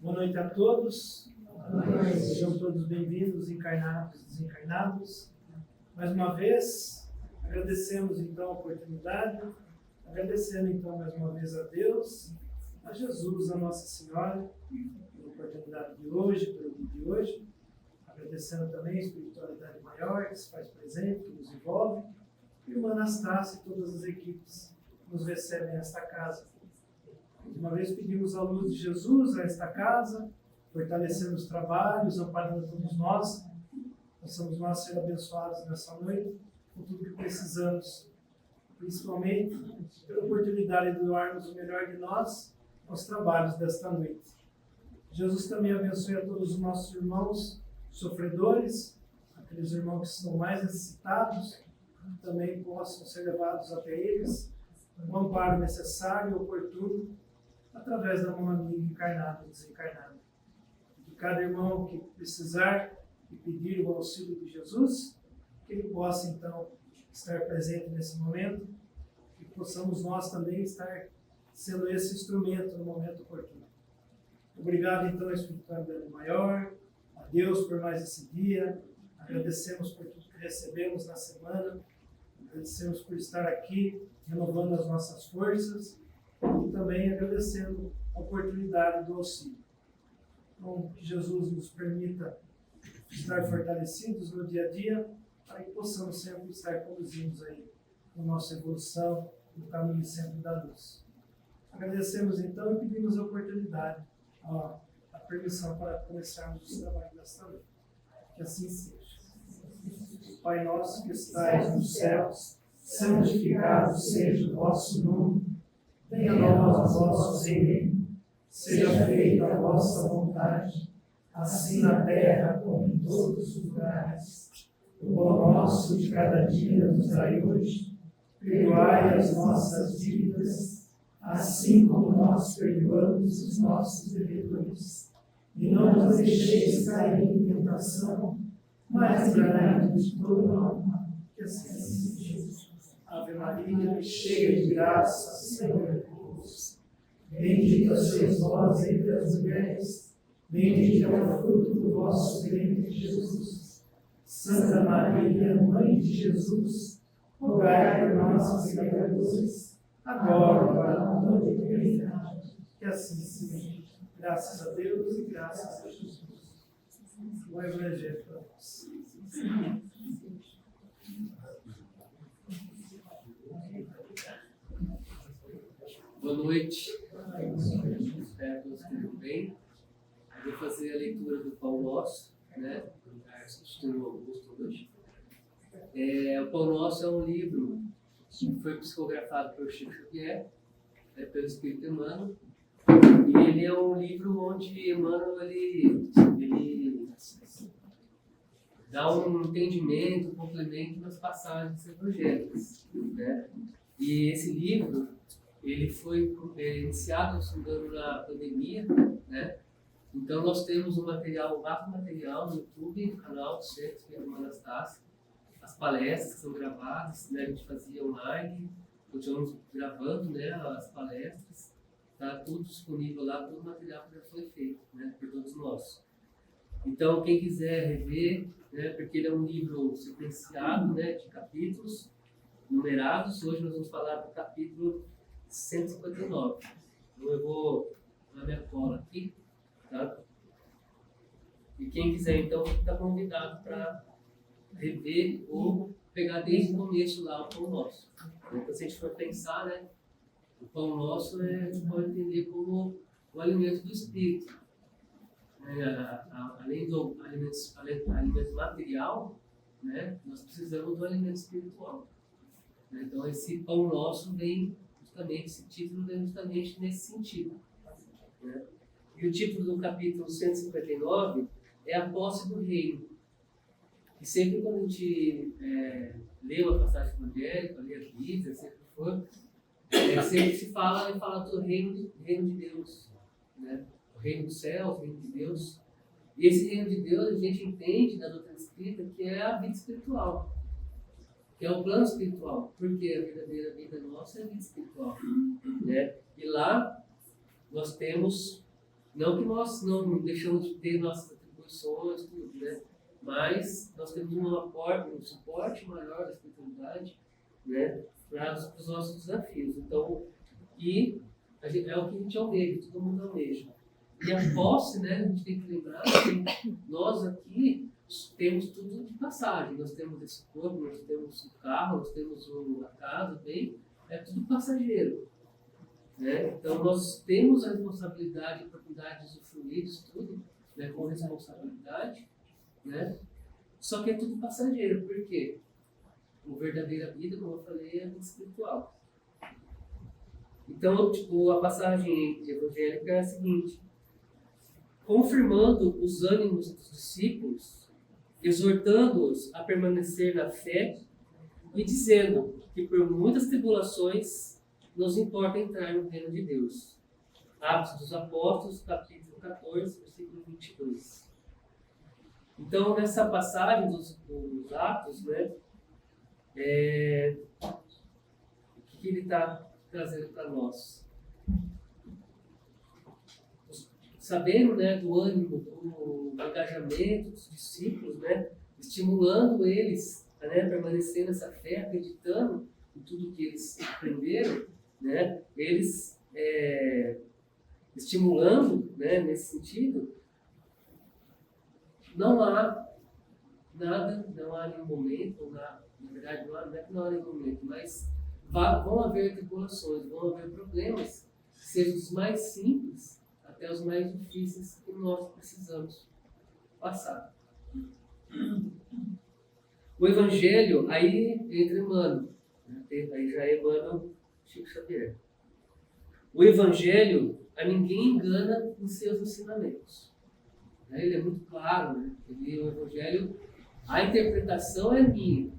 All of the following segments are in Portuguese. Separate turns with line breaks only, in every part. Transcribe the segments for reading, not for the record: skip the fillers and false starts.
Boa noite a todos. Sejam todos bem-vindos, encarnados e desencarnados. Mais uma vez, agradecemos então a oportunidade, agradecendo então mais uma vez a Deus, a Jesus, a Nossa Senhora, pela oportunidade de hoje, pelo dia de hoje. Agradecendo também a espiritualidade maior que se faz presente, que nos envolve, e irmã Anastácia e todas as equipes que nos recebem nesta casa. Mais uma vez pedimos a luz de Jesus a esta casa, fortalecendo os trabalhos, amparando todos nós. Possamos nós ser abençoados nessa noite com tudo que precisamos, principalmente pela oportunidade de doarmos o melhor de nós aos trabalhos desta noite. Jesus também abençoe a todos os nossos irmãos sofredores, aqueles irmãos que estão mais necessitados, também possam ser levados até eles o amparo necessário e oportuno através da mão amiga encarnada e desencarnada. De cada irmão que precisar e pedir o auxílio de Jesus, que ele possa então estar presente nesse momento e possamos nós também estar sendo esse instrumento no momento oportuno. Obrigado então à espiritualidade maior, a Deus por mais esse dia, agradecemos por tudo que recebemos na semana, agradecemos por estar aqui, renovando as nossas forças e também agradecendo a oportunidade do auxílio. Então, que Jesus nos permita estar fortalecidos no dia a dia, para que possamos sempre estar conduzidos aí na nossa evolução, no caminho sempre da luz. Agradecemos então e pedimos a oportunidade, a permissão para começarmos os trabalhos desta noite. Que assim seja. Pai nosso que estais nos céus, santificado seja o vosso nome, venha a nós o vosso reino, seja feita a vossa vontade, assim na terra como em todos os lugares. O pão nosso de cada dia nos dai hoje, perdoai as nossas dívidas, assim como nós perdoamos os nossos devedores. E não nos deixeis cair em tentação, mas livrai-nos de todo mal. Que assim seja. Ave Maria, cheia de graça, Senhor é convosco. Bendita sois vós entre as mulheres, bendito é o fruto do vosso ventre, Jesus. Santa Maria, Mãe de Jesus, rogai por nós, pecadores, agora e para a hora da eternidade. Que assim seja. Graças a Deus e graças a Jesus. O Evangelho para nós.
Boa noite. Espero que todos estejam bem. Eu vou fazer a leitura do Pão Nosso, né? Substituindo o Augusto hoje. O Pão Nosso é um livro que foi psicografado pelo Chico Xavier, pelo Espírito Emmanuel. E ele é um livro onde Emmanuel ele dá um entendimento, um complemento nas passagens evangélicas, né? E esse livro ele foi iniciado, se não me engano, na pandemia, né? Então nós temos um vasto material no YouTube, no canal do Centro Espírita Anastácia, as palestras que são gravadas, né? A gente fazia online, continuamos gravando, né, as palestras, está tudo disponível lá, todo o material que já foi feito, né, por todos nós. Então quem quiser rever, né, porque ele é um livro sequenciado, né, de capítulos numerados. Hoje nós vamos falar do capítulo 159. Então eu vou na minha cola aqui, tá? E quem quiser então está convidado para rever ou pegar desde o começo lá o Pão Nosso. Então se a gente for pensar, né, o Pão Nosso a gente pode entender como o alimento do Espírito. Além do alimento material, né, nós precisamos do alimento espiritual. Então esse Pão Nosso vem justamente, esse título vem justamente nesse sentido, né? E o título do capítulo 159 é a posse do reino. E sempre quando a gente lê uma passagem evangélica, lê a Bíblia, sempre for, sempre se fala do reino de Deus, né? O reino dos céus, o reino de Deus. E esse reino de Deus a gente entende na doutrina espírita que é a vida espiritual, que é o plano espiritual, porque a verdadeira vida nossa é a vida espiritual, né? E lá nós temos Não que nós não deixamos de ter nossas atribuições, tudo, né? Mas nós temos um suporte maior da espiritualidade, né? Para os nossos desafios. Então, é o que a gente almeja, todo mundo almeja. E a posse, né? A gente tem que lembrar que nós aqui temos tudo de passagem. Nós temos esse corpo, nós temos o carro, nós temos a casa, bem, é tudo passageiro. Né? Então, nós temos a responsabilidade, a propriedade de usufruir disso tudo, né? Com responsabilidade, né? Só que é tudo passageiro. Por quê? A verdadeira vida, como eu falei, é a vida espiritual. Então, a passagem evangélica é a seguinte: confirmando os ânimos dos discípulos, exortando-os a permanecer na fé e dizendo que por muitas tribulações nos importa entrar no reino de Deus. Atos dos Apóstolos, capítulo 14, versículo 22. Então, nessa passagem dos Atos, né, o que ele está trazendo para nós? Sabendo, né, do ânimo, do engajamento dos discípulos, né, estimulando eles a, né, permanecer nessa fé, acreditando em tudo que eles aprenderam, né, eles estimulando, né, nesse sentido, não há nada, não há nenhum momento, na verdade não há nenhum momento, mas vão haver tribulações, vão haver problemas, sejam os mais simples até os mais difíceis que nós precisamos passar. O Evangelho, aí entra Emmanuel, aí já é Emmanuel Chico Xavier. O Evangelho a ninguém engana em seus ensinamentos. Ele é muito claro, né? O Evangelho, a interpretação é minha,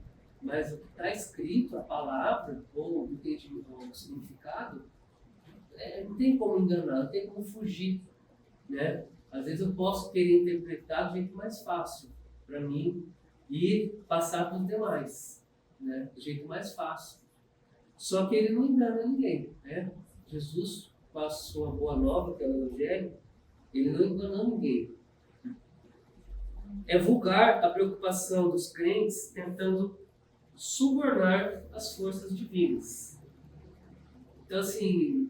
mas o que está escrito, a palavra, ou o entendimento, o significado, não tem como enganar, não tem como fugir. Né? Às vezes eu posso querer interpretar do jeito mais fácil para mim e passar para os demais, né? Do jeito mais fácil. Só que ele não engana ninguém. Né? Jesus passou a boa nova, que é o Evangelho, ele não enganou ninguém. É vulgar a preocupação dos crentes tentando subornar as forças divinas. Então, assim,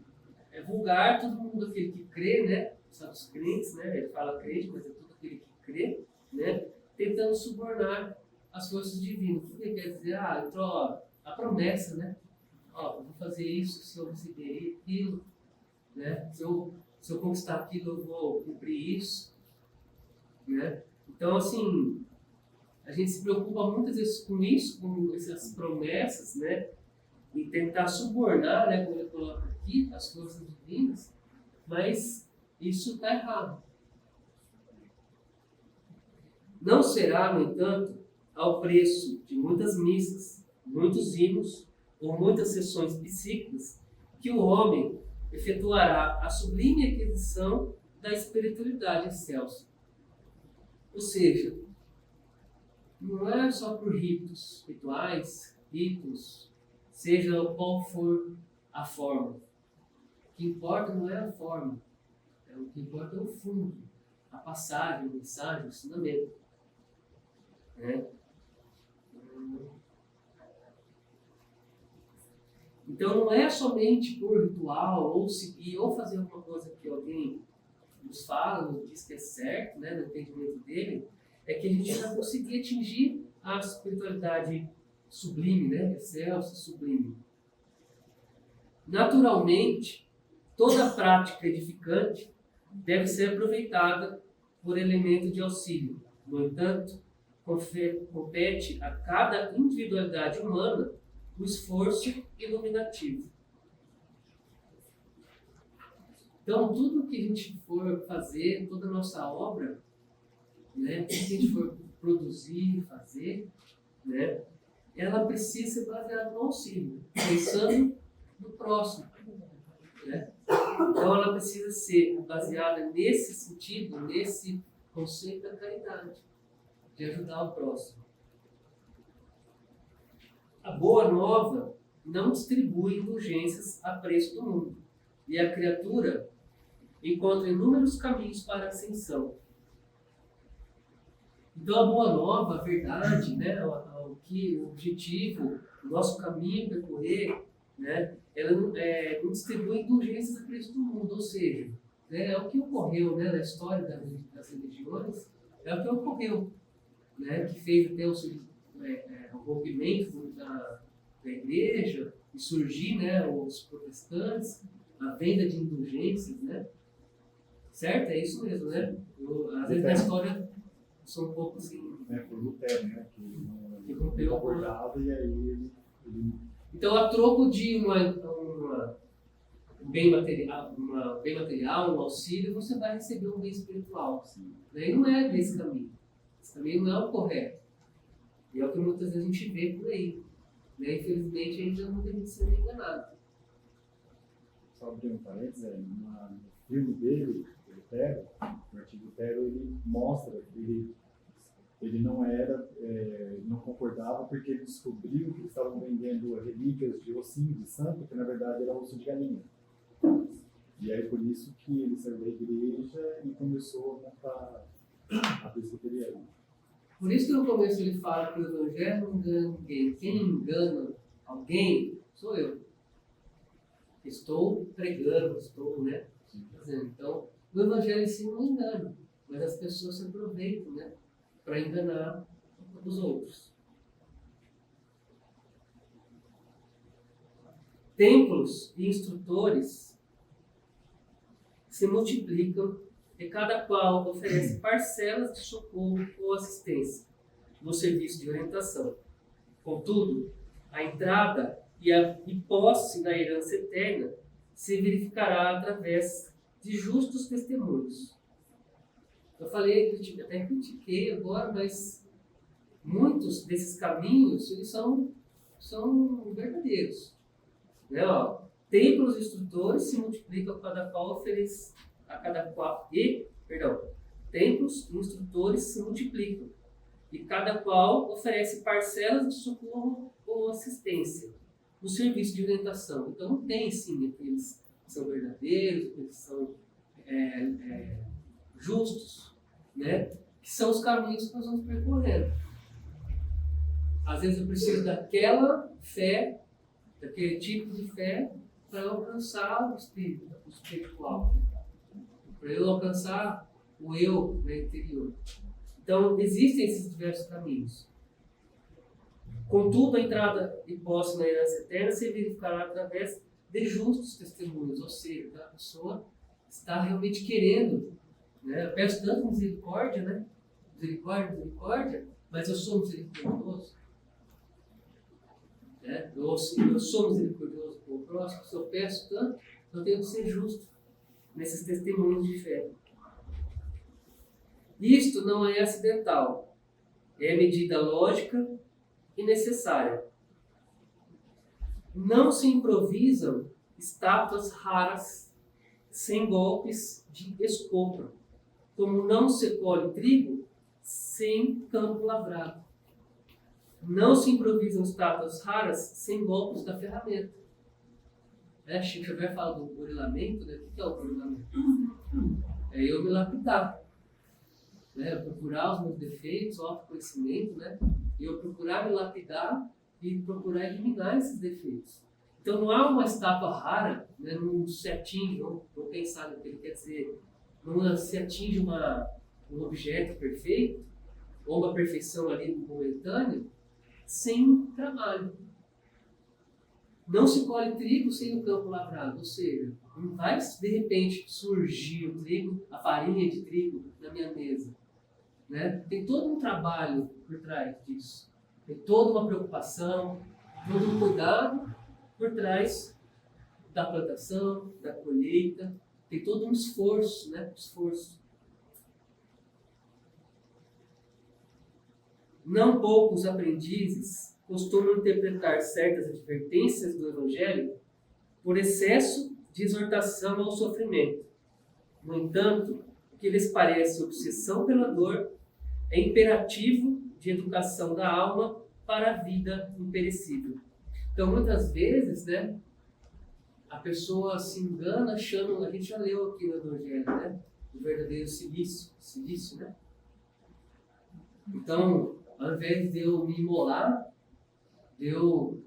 é vulgar todo mundo aquele que crê, né? São os crentes, né? Ele fala crente, mas é todo aquele que crê, né? Tentando subornar as forças divinas. O que quer dizer? Então, a promessa, né? Eu vou fazer isso se eu receber aquilo, né? Se eu conquistar aquilo, eu vou cumprir isso, né? Então, assim, a gente se preocupa muitas vezes com isso, com essas promessas, né? E tentar subornar, né, como ele coloca aqui, as forças divinas, mas isso está errado. Não será, no entanto, ao preço de muitas missas, muitos hinos ou muitas sessões psíquicas que o homem efetuará a sublime aquisição da espiritualidade excelsa. Ou seja, não é só por rituais, seja qual for a forma. O que importa não é a forma, o que importa é o fundo, a passagem, a mensagem, o ensinamento. Né? Então não é somente por ritual, ou seguir, ou fazer alguma coisa que alguém nos fala, nos diz que é certo, né, no entendimento dele, é que a gente vai conseguir atingir a espiritualidade sublime, né, excelsa, sublime. Naturalmente, toda prática edificante deve ser aproveitada por elemento de auxílio. No entanto, compete a cada individualidade humana o esforço iluminativo. Então, tudo que a gente for fazer, toda a nossa obra, né, tudo que a gente for produzir, fazer, né, ela precisa ser baseada no auxílio, pensando no próximo. Né? Então, ela precisa ser baseada nesse sentido, nesse conceito da caridade, de ajudar o próximo. A boa nova não distribui indulgências a preço do mundo. E a criatura encontra inúmeros caminhos para a ascensão. Então, a boa nova, a verdade, né, o objetivo, o nosso caminho a percorrer, né, ela não distribui indulgências a preço do mundo, ou seja, né, é o que ocorreu, né, na história das religiões, é o que ocorreu, né, que fez até o rompimento da igreja e surgir, né, os protestantes, a venda de indulgências, né, certo? É isso mesmo, né? Às vezes na história são um pouco assim...
Por Lutero, né? Que rompeu a bordada e aí ele...
Então, a troco de um bem material, um auxílio, você vai receber um bem espiritual. Né? E não é desse caminho. Esse caminho não é o correto. E é o que muitas vezes a gente vê por aí. Né? Infelizmente, ainda não tem sendo enganado.
Só abrindo um parênteses, no filme dele, Lutero, o artigo Lutero, ele mostra que ele não não concordava porque ele descobriu que eles estavam vendendo relíquias de ossinho de santo, que na verdade era osso de galinha. E aí por isso que ele saiu da igreja e começou a montar a presbiteria.
Por isso que no começo ele fala que o evangelho não engana ninguém. Quem engana alguém sou eu. Estou pregando, né? Então, o evangelho em si não engana, mas as pessoas se aproveitam, né? Para enganar os outros. Templos e instrutores se multiplicam e cada qual oferece parcelas de socorro ou assistência no serviço de orientação. Contudo, a entrada e posse da herança eterna se verificará através de justos testemunhos. Eu falei, até critiquei agora, mas muitos desses caminhos eles são verdadeiros. Né? Templos instrutores se multiplicam templos e instrutores se multiplicam e cada qual oferece parcelas de socorro ou assistência no serviço de orientação. Então não tem sim aqueles que são verdadeiros, aqueles que são justos, né? Que são os caminhos que nós vamos percorrendo. Às vezes eu preciso daquela fé, daquele tipo de fé, para eu alcançar o espiritual, para eu alcançar o eu, né, interior. Então, existem esses diversos caminhos. Contudo, a entrada e posse na herança eterna se verificará através de justos testemunhos, ou seja, a pessoa está realmente querendo, né? Eu peço tanto misericórdia, né? Misericórdia, mas eu sou misericordioso. Né? Eu sou misericordioso com o próximo, se eu peço tanto, eu tenho que ser justo nesses testemunhos de fé. Isto não é acidental, é medida lógica e necessária. Não se improvisam estátuas raras sem golpes de escopo, como não se colhe trigo sem campo lavrado. Não se improvisam estátuas raras sem golpes da ferramenta. Chico Xavier fala do burilamento, né? O que é o burilamento? É eu me lapidar, né? Eu procurar os meus defeitos, o autoconhecimento, né? E eu procurar me lapidar e procurar eliminar esses defeitos. Então não há uma estátua rara, né? Não se atinge, vou pensar no que ele quer dizer, não se atinge um objeto perfeito, ou uma perfeição ali momentânea, sem trabalho. Não se colhe trigo sem o campo lavrado, ou seja, não vai de repente surgir o trigo, a farinha de trigo na minha mesa. Né? Tem todo um trabalho por trás disso. Tem toda uma preocupação, todo um cuidado por trás da plantação, da colheita. Tem todo um esforço, né? Não poucos aprendizes costumam interpretar certas advertências do Evangelho por excesso de exortação ao sofrimento. No entanto, o que lhes parece obsessão pela dor é imperativo de educação da alma para a vida imperecível. Então, muitas vezes, né, a pessoa se engana achando, a gente já leu aqui no Evangelho, né? O verdadeiro silício, né? Então, ao invés de eu me imolar, de eu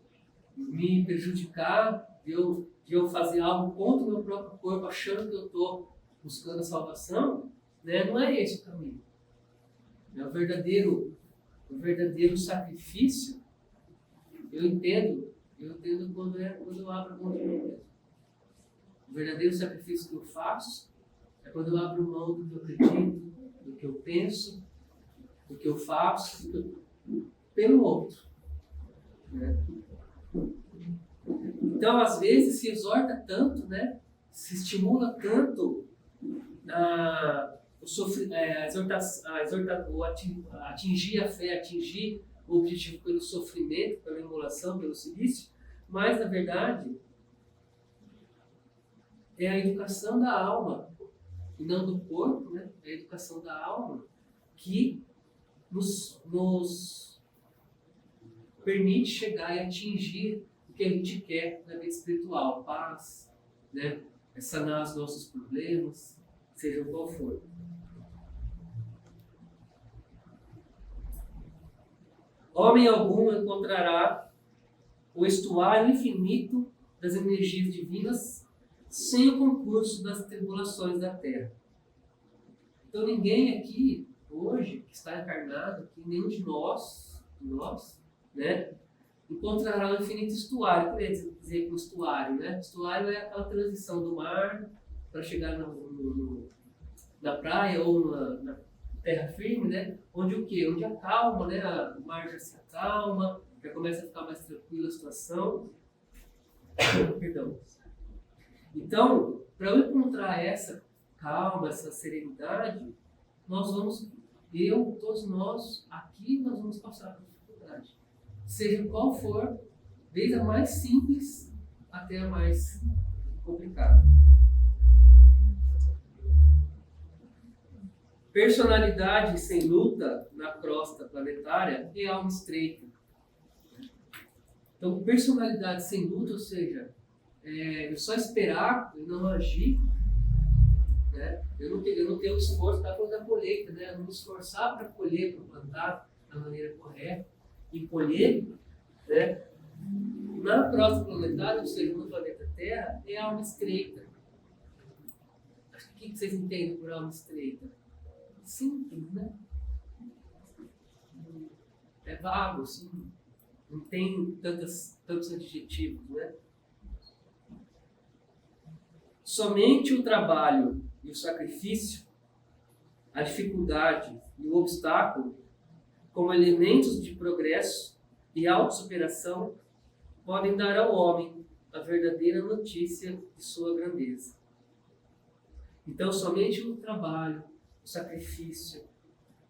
me prejudicar, de eu fazer algo contra o meu próprio corpo, achando que eu estou buscando a salvação, né? Não é esse o caminho. O verdadeiro sacrifício, eu entendo quando eu abro mão de mim mesmo. O verdadeiro sacrifício que eu faço é quando eu abro mão do que eu acredito, do que eu penso, do que eu faço, pelo outro. Né? Então, às vezes, se exorta tanto, né? Se estimula tanto atingir a fé, atingir o objetivo pelo sofrimento, pela imolação, pelo silício, mas, na verdade, é a educação da alma, e não do corpo, né? É a educação da alma que nos permite chegar e atingir o que a gente quer na vida espiritual, paz, né? É sanar os nossos problemas, seja qual for. Homem algum encontrará o estuário infinito das energias divinas sem o concurso das tribulações da terra. Então ninguém aqui, hoje, que está encarnado, aqui, nenhum de nós, né, encontrará o infinito estuário. O que quer dizer com estuário? Né? Estuário é aquela transição do mar para chegar na praia ou na terra firme, né? Onde o quê? Onde acalma, né? O mar já se acalma, já começa a ficar mais tranquila a situação. Perdão. Então, para eu encontrar essa calma, essa serenidade, todos nós, aqui nós vamos passar por dificuldade. Seja qual for, desde a mais simples até a mais complicada. Personalidade sem luta na crosta planetária é alma estreita. Então, personalidade sem luta, ou seja, eu só esperar e não agir, né? Eu não tenho esforço para fazer a colheita, né? Eu não me esforçar para colher, para plantar da maneira correta e colher, né? Na crosta planetária, ou seja, no planeta Terra, é alma estreita. O que vocês entendem por alma estreita? Simples, né? É vago, assim. Não tem tantos adjetivos, né? Somente o trabalho e o sacrifício, a dificuldade e o obstáculo, como elementos de progresso e autossuperação, podem dar ao homem a verdadeira notícia de sua grandeza. Então, somente o trabalho, o sacrifício,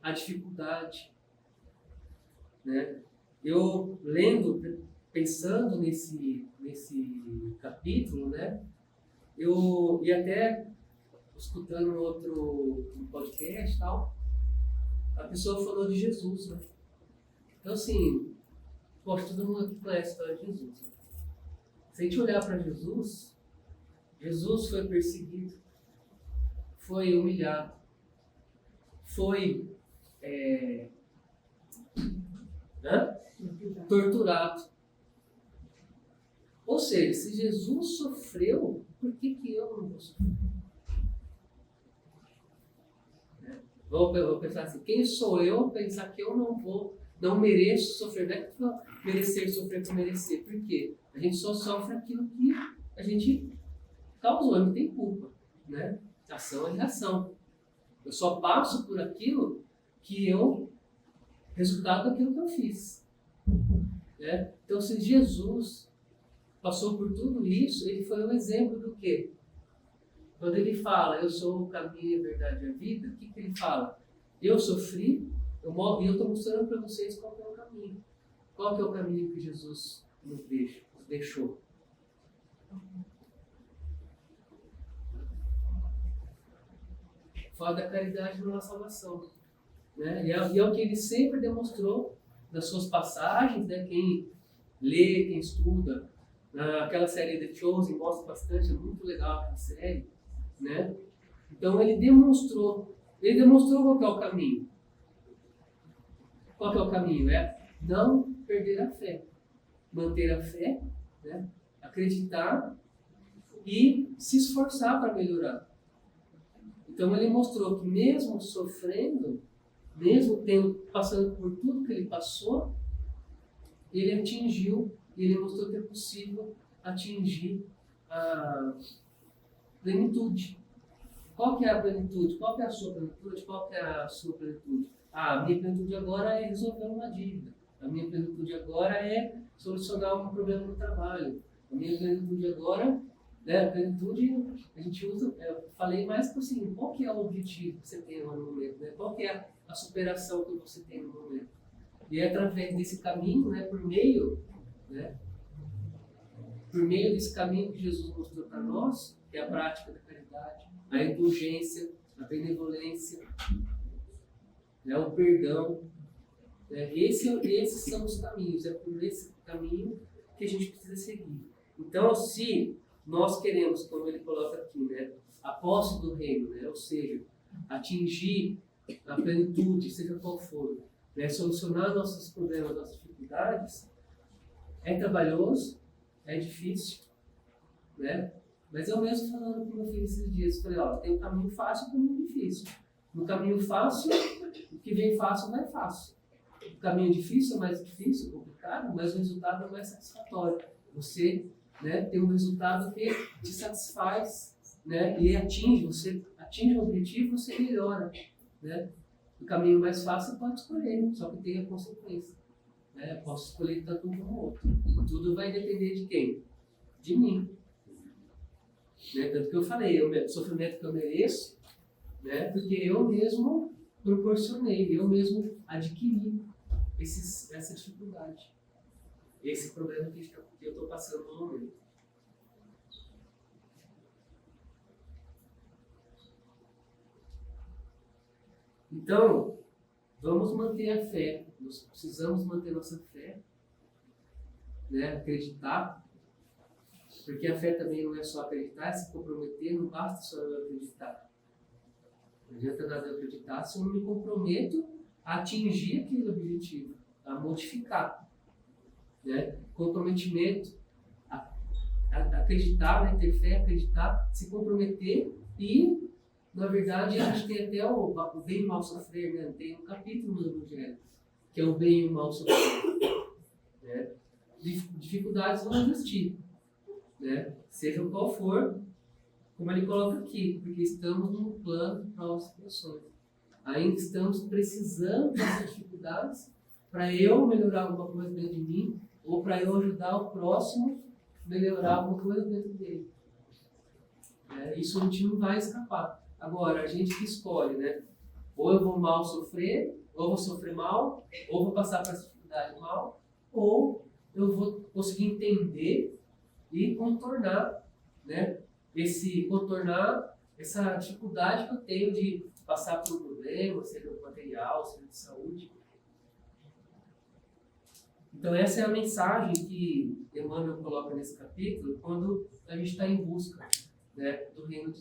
a dificuldade, né? Eu lendo, pensando nesse capítulo, né? E até escutando outro podcast e tal, a pessoa falou de Jesus, né? Então, assim, poxa, todo mundo aqui conhece a história de Jesus. Né? Se a gente olhar para Jesus, Jesus foi perseguido, foi humilhado, foi torturado. Ou seja, se Jesus sofreu, por que eu não vou sofrer? Vou pensar assim, quem sou eu pensar que eu não mereço sofrer? Não é que eu merecer sofrer por merecer. Por quê? A gente só sofre aquilo que a gente causou, não tem culpa, né? Ação é reação. Eu só passo por aquilo resultado daquilo que eu fiz. Né? Então, se Jesus passou por tudo isso, ele foi um exemplo do quê? Quando ele fala, eu sou o caminho, a verdade e a vida, o que ele fala? Eu sofri, eu morro e eu estou mostrando para vocês qual é o caminho. Qual que é o caminho que Jesus nos deixou? Fala da caridade na nossa salvação. Né? E é o que ele sempre demonstrou nas suas passagens, né? Quem lê, quem estuda Aquela série The Chosen mostra bastante, é muito legal aquela série, né? Então ele demonstrou qual que é o caminho. Qual que é o caminho? É não perder a fé, manter a fé, né? Acreditar e se esforçar para melhorar. Então ele mostrou que mesmo sofrendo, mesmo passando por tudo que ele passou, ele atingiu, e ele mostrou que é possível atingir a plenitude. Qual que é a plenitude? Qual que é a sua plenitude? Qual que é a sua plenitude? A minha plenitude agora é resolver uma dívida. A minha plenitude agora é solucionar um problema no trabalho. A minha plenitude agora, né, a plenitude, a gente usa, eu falei mais por assim, qual que é o objetivo que você tem no momento? Né? Qual que é a superação que você tem no momento? E é através desse caminho, né, por meio desse caminho que Jesus mostrou para nós, que é a prática da caridade, a indulgência, a benevolência, né, o perdão. Né, esses são os caminhos, é por esse caminho que a gente precisa seguir. Então, se nós queremos, como ele coloca aqui, né, a posse do reino, né, ou seja, atingir a plenitude, seja qual for, né, solucionar nossos problemas, nossas dificuldades, é trabalhoso, é difícil, né? Mas eu mesmo falando com meu filho esses dias, falei, ó, tem um caminho fácil e um caminho difícil. No caminho fácil, o que vem fácil vai fácil. O caminho difícil é mais difícil, complicado, mas o resultado é mais satisfatório. Você, né, tem um resultado que te satisfaz, né, e você atinge o objetivo, você melhora, né? O caminho mais fácil você pode escolher, só que tem a consequência. Né? Posso escolher tanto um como o outro. E tudo vai depender de quem? De mim. Né? Tanto que eu falei, o sofrimento que eu mereço, né? Porque eu mesmo proporcionei, eu mesmo adquiri essa dificuldade. Esse problema que eu estou passando no momento. Então, vamos manter a fé. Nós precisamos manter nossa fé, né? Acreditar, porque a fé também não é só acreditar, é se comprometer, não basta só eu acreditar. Não adianta nada eu acreditar se eu não me comprometo a atingir aquele objetivo, a modificar. Né? Comprometimento, acreditar, né? Ter fé, acreditar, se comprometer e, na verdade, a gente tem até o bem e o mal sofrer, né? Tem um capítulo no Evangelho, que é o bem e o mal sofrer. Né? Dificuldades vão existir, né? Seja qual for, como ele coloca aqui, porque estamos num plano para as situações. Ainda estamos precisando dessas dificuldades para eu melhorar alguma coisa dentro de mim ou para eu ajudar o próximo a melhorar alguma coisa dentro dele. Isso a gente não vai escapar. Agora, a gente que escolhe, né? Ou eu vou mal sofrer, ou eu vou sofrer mal, ou vou passar por essa dificuldade mal, ou eu vou conseguir entender e contornar, né? Contornar essa dificuldade que eu tenho de passar por um problema, seja material, seja de saúde. Então essa é a mensagem que Emmanuel coloca nesse capítulo quando a gente está em busca, né, do reino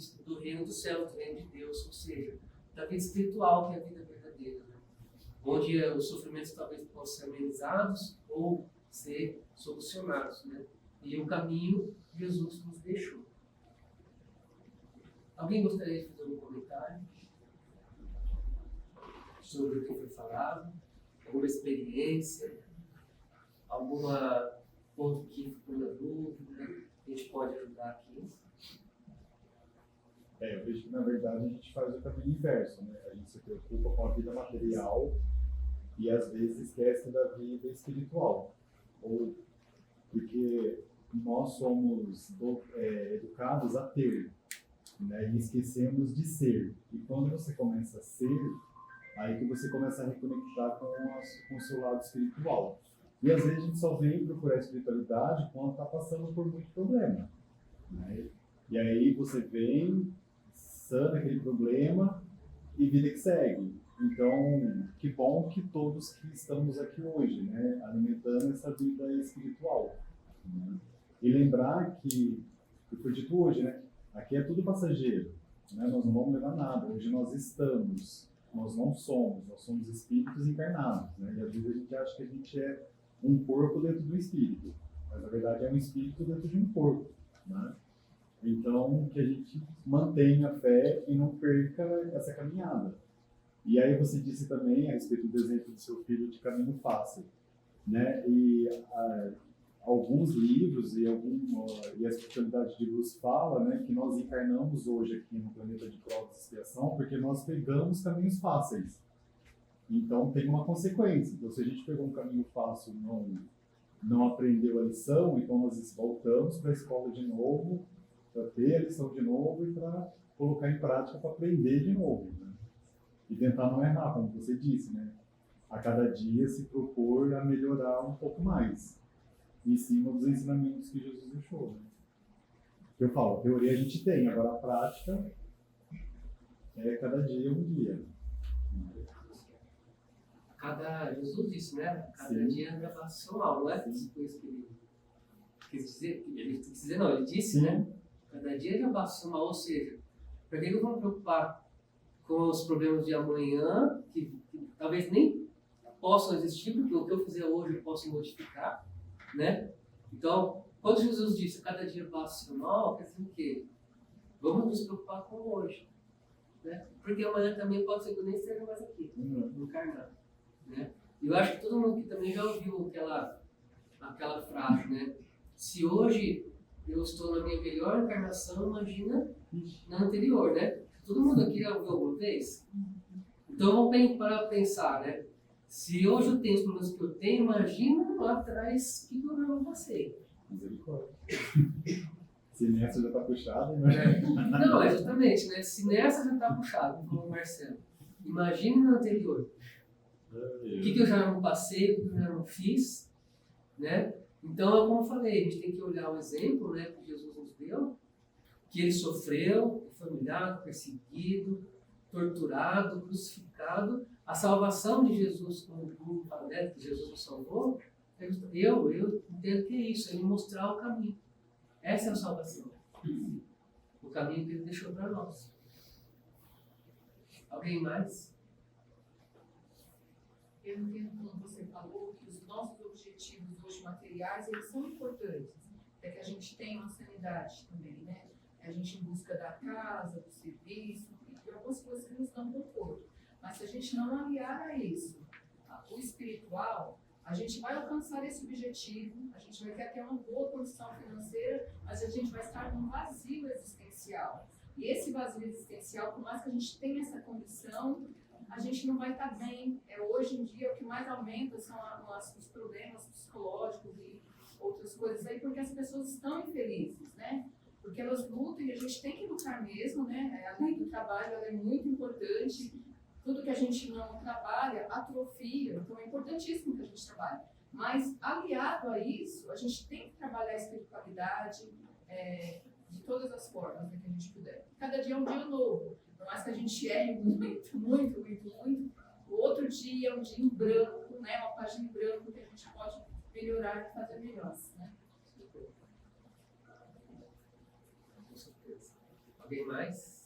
do céu, do reino de Deus, ou seja, da vida espiritual, que é a vida verdadeira, né? Onde os sofrimentos talvez possam ser amenizados ou ser solucionados, né? E o caminho Jesus nos deixou. Alguém gostaria de fazer um comentário sobre o que foi falado? Alguma experiência? Alguma ponto que ficou na dúvida? A gente pode ajudar aqui?
Eu vejo que, na verdade, a gente faz o caminho inverso, né? A gente se preocupa com a vida material e, às vezes, esquece da vida espiritual. Ou porque nós somos educados a ter, né? E esquecemos de ser. E quando você começa a ser, aí que você começa a reconectar com o seu lado espiritual. E às vezes a gente só vem procurar a espiritualidade quando está passando por muito problema, né? E aí você vem, sana aquele problema e vida que segue. Então, que bom que todos que estamos aqui hoje, né, alimentando essa vida espiritual, né? E lembrar que foi dito hoje, né? Aqui é tudo passageiro, né? Nós não vamos levar nada. Hoje nós estamos, nós não somos, nós somos espíritos encarnados, né? E às vezes a gente acha que a gente é um corpo dentro do espírito, mas na verdade é um espírito dentro de um corpo, né? Então, que a gente mantenha a fé e não perca essa caminhada. E aí você disse também a respeito do exemplo do seu filho de caminho fácil, né? E alguns livros e a espiritualidade de luz fala, né, que nós encarnamos hoje aqui no planeta de provas e expiação porque nós pegamos caminhos fáceis. Então tem uma consequência. Então se a gente pegou um caminho fácil e não aprendeu a lição, então nós voltamos para a escola de novo, para ter a lição de novo e para colocar em prática para aprender de novo, né? E tentar não errar, como você disse, né? A cada dia se propor a melhorar um pouco mais, em cima dos ensinamentos que Jesus deixou, né? Eu falo, a teoria a gente tem, agora a prática é cada dia um dia.
Jesus disse, né? Cada
Sim.
dia grava seu mal, não é? Isso que ele quis dizer. Ele quis dizer, não, ele disse,
Sim.
né? Cada dia grava seu mal, ou seja, para que eu vou me preocupar com os problemas de amanhã, que talvez nem possam existir, porque o que eu fizer hoje eu posso modificar, né? Então, quando Jesus disse cada dia passa seu mal, quer dizer o quê? Vamos nos preocupar com hoje, né? Porque amanhã também pode ser que eu nem esteja mais aqui, encarnado, né? E eu acho que todo mundo que também já ouviu aquela frase, né? Se hoje eu estou na minha melhor encarnação, imagina na anterior, né? Todo mundo aqui já ouviu alguma vez? Então vamos parar pensar, né? Se hoje eu tenho os problemas que eu tenho, imagina lá atrás que problema eu passei.
Misericórdia. Se nessa já está puxado, né?
Não, é justamente, né? Se nessa já está puxado, como falou o Marcelo, imagine na anterior. O que eu já não passei, o que eu já não fiz, né? Então, como eu falei, a gente tem que olhar o exemplo, né, que Jesus nos deu, que ele sofreu, foi humilhado, perseguido, torturado, crucificado. A salvação de Jesus, como o grupo fala, né, que Jesus nos salvou, eu entendo que é isso, ele mostrar o caminho. Essa é a salvação. O caminho que ele deixou para nós. Alguém mais?
Eu entendo quando você falou que os nossos objetivos hoje materiais, eles são importantes. É que a gente tenha uma sanidade também, né? A gente em busca da casa, do serviço, e algumas coisas que nos dão conforto. Mas se a gente não aliar a isso, o espiritual, a gente vai alcançar esse objetivo, a gente vai ter até uma boa condição financeira, mas a gente vai estar com um vazio existencial. E esse vazio existencial, por mais que a gente tenha essa condição, a gente não vai estar bem. Hoje em dia, o que mais aumenta são os problemas psicológicos e outras coisas aí, porque as pessoas estão infelizes, né? Porque elas lutam e a gente tem que lutar mesmo, né? A lei do trabalho ela é muito importante. Tudo que a gente não trabalha atrofia, então é importantíssimo que a gente trabalhe. Mas, aliado a isso, a gente tem que trabalhar a espiritualidade de todas as formas, né, que a gente puder. Cada dia é um dia novo. Por mais que a gente erre muito, o outro dia é um dia em branco, né, uma página em branco que a gente pode melhorar e fazer melhor. Né?
Com certeza. Alguém mais?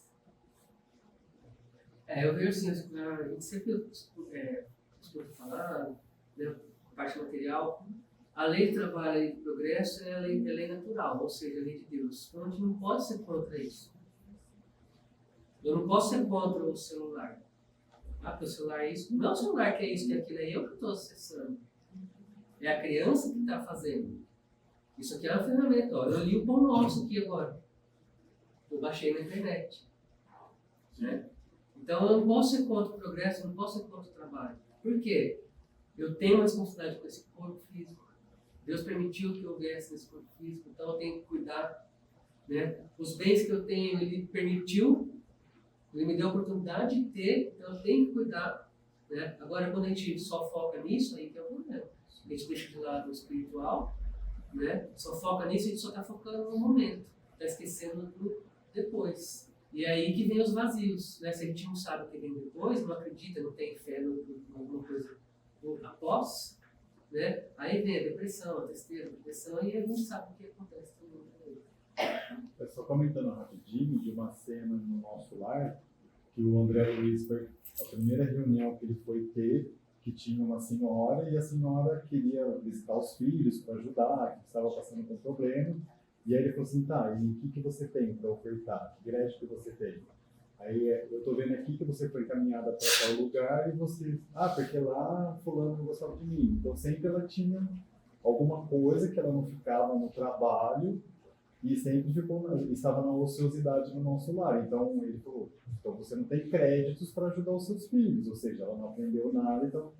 Eu vejo assim, a gente sempre escuta falar, né, a parte material, a lei do trabalho, a lei do progresso é a lei natural, ou seja, a lei de Deus. Então a gente não pode ser contra isso. Eu não posso ser contra o celular. Porque o celular é isso. Não é o celular que é isso, que é aquilo, é eu que estou acessando. É a criança que está fazendo. Isso aqui é uma ferramenta. Ó. Eu li o Pão Nosso aqui agora. Eu baixei na internet. Né? Então eu não posso ser contra o progresso, eu não posso ser contra o trabalho. Por quê? Eu tenho uma responsabilidade com esse corpo físico. Deus permitiu que eu viesse nesse corpo físico, então eu tenho que cuidar. Né? Os bens que eu tenho, Ele permitiu, Ele me deu a oportunidade de ter, então eu tenho que cuidar. Né? Agora, quando a gente só foca nisso, aí que é o problema. A gente deixa de lado o espiritual, né? Só foca nisso, a gente só está focando no momento, está esquecendo do depois. E aí que vem os vazios, né? Se a gente não sabe o que vem depois, não acredita, não tem fé em alguma coisa após, né? Aí vem a depressão, a tristeza, a depressão, e a gente sabe o que acontece também.
Eu só comentando rapidinho de uma cena no nosso lar, que o André Luiz foi a primeira reunião que ele foi ter, que tinha uma senhora, e a senhora queria visitar os filhos para ajudar, que estava passando por um problema. E aí ele falou assim, tá, e o que você tem para ofertar? Que crédito que você tem? Aí eu tô vendo aqui que você foi encaminhada para tal lugar e você... Ah, porque lá fulano não gostava de mim. Então sempre ela tinha alguma coisa que ela não ficava no trabalho e sempre estava na ociosidade no nosso lar. Então ele falou, então você não tem créditos para ajudar os seus filhos. Ou seja, ela não aprendeu nada, então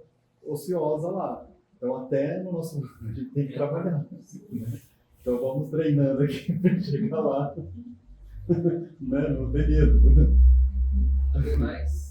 ociosa lá. Então até no nosso... A gente tem que trabalhar. Né? Então vamos treinando aqui para chegar lá. Né? No período.
Mas